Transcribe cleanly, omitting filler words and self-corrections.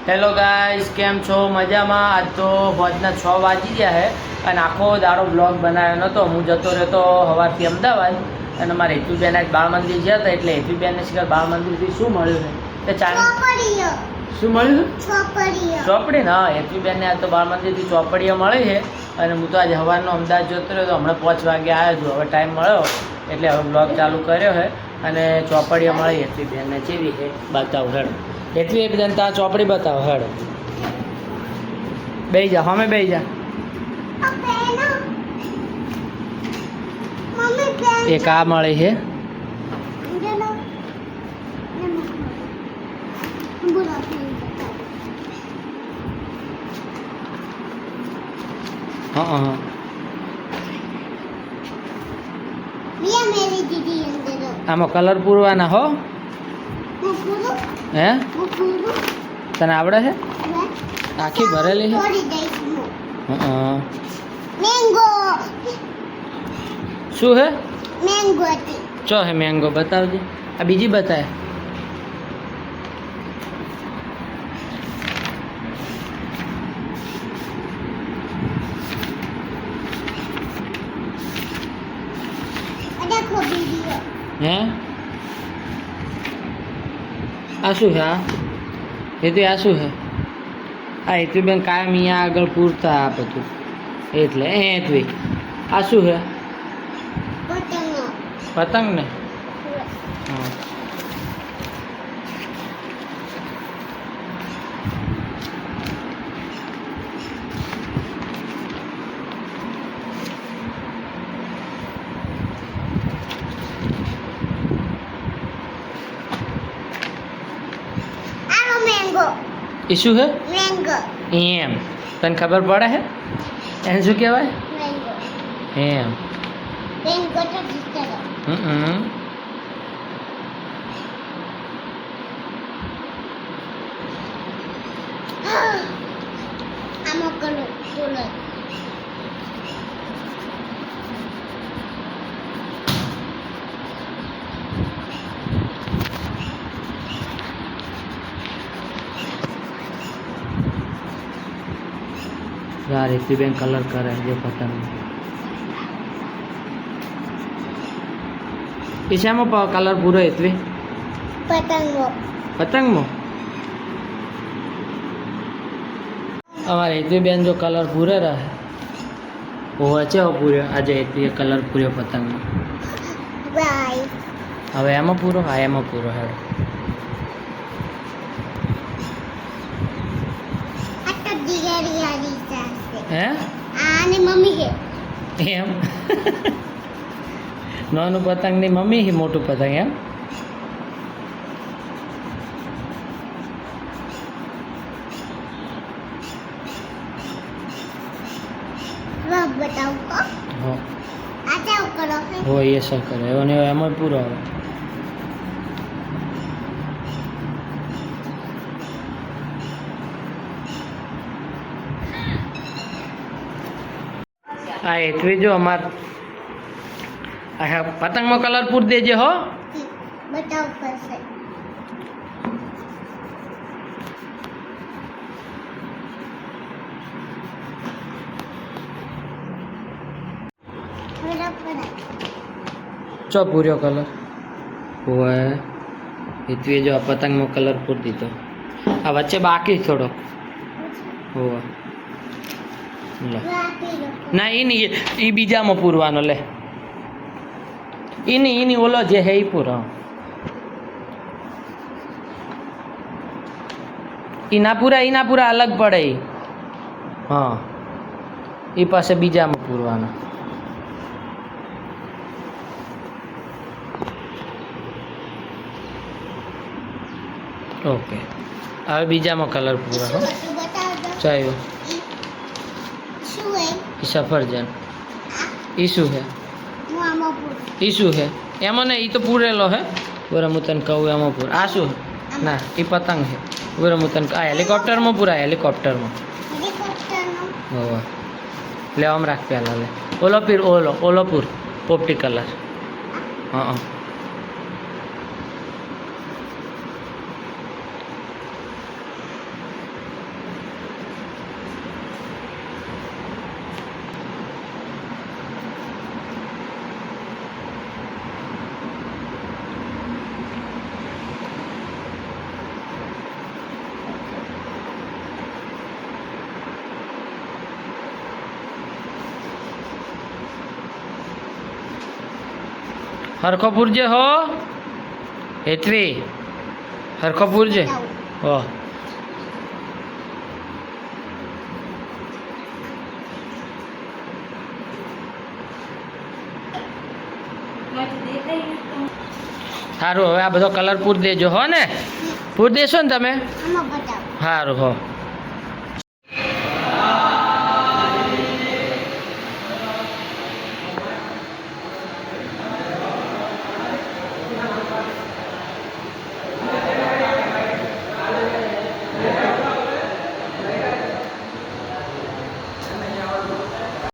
Hello guys, કેમ છો? મજામાં? આજ તો હોજના 6 વાગી ગયા છે અને આખો દાડો બ્લોગ બનાવ્યો નહોતો. હું જતો રહેતો સવારથી અમદાવાદ અને મારે હેતુબેન આજ બાળ મંદિર ગયા હતા, એટલે હેતુબેનને શીખર બાળ મંદિરથી શું મળ્યું છે તે શું મળ્યું? ચોપડી. હા, હેતુબેનને આજ તો બાળ મંદિરથી ચોપડીઓ મળી છે અને હું તો આજે સવારનો અમદાવાદ જતો રહ્યો તો હમણાં 5 વાગે આવ્યો છું. હવે ટાઈમ મળ્યો એટલે હવે બ્લોગ ચાલુ કર્યો છે અને ચોપડીઓ મળી હેતુબેનને કેવી છે બતાવું હેડ. એટલી એ બધાને ત્યાં ચોપડી બતાવો હેડ. બેસી જા, હમે બેસી જા. એક આ મળી છે. હા આમાં કલર પૂરવાના હો. હે તને આવડે છે? આખી ભરેલી છે. શું હે? ચો હે મેંગો બતાવજે. આ બીજી બતાય. હે આ શું છે? એ તો આ શું છે? આ હેતુબેન કાયમ અહીંયા આગળ પૂરતા આ બધું એટલે હેતવી. આ શું છે? પતંગ ને. હા એ શું છે? એમ તને ખબર પડે છે એને શું કહેવાય? એમ. યાર હેતુબેન કલર કરે જે પતંગ. એ શામાં કલર પૂરો હેતવી? પતંગમાં. અમારે હેતુબેન જો કલર પૂરે રહે વચ્ચે પૂર્યો. આજે હેતુએ કલર પૂર્યો પતંગમાં. હવે એમાં પૂરો. હા એમાં પૂરો હેડ. હે આને મમ્મી હે એમ. નાનું પતંગ ની મમ્મી હે, મોટું પતંગ એમ. હો એ સર કરે અને એમાં પૂરો આવે. આ હેઠવી જો અમાર પતંગમાં કલર પૂર દેજે હો. બતાવ પડશે. ચો પૂર્યો કલર હોય હેઠવી જો પતંગમાં કલર પૂર દીધો. આ વચ્ચે બાકી થોડો હોય ના. એ બીજામાં પૂરવાનો લે. એની ઓલો જે હે એ પૂરો. એના પૂરા અલગ પડે. હા એ પાસે બીજામાં પૂરવાના. ઓકે હવે બીજામાં કલર પૂરા હો. ચાલ્યો સફરજન. એ શું છે? એ શું છે? એમાં ને એ તો પૂરેલો હે. બરાબર હું તને કહું એમાં પૂર. આ શું? ના એ પતંગ છે. બરાબર હું તને આ હેલિકોપ્ટરમાં પૂરા. હેલિકોપ્ટરમાં હોવા લેવામાં રાખ પહેલાં લે. ઓલો પીર ઓલો પૂર પોપટી કલર. હા હરખો પૂરજે હો હેતવી હરખો પૂરજે હો સારું હવે આ બધો કલર પૂર દેજો હો ને પૂર દેશો ને તમે સારું હો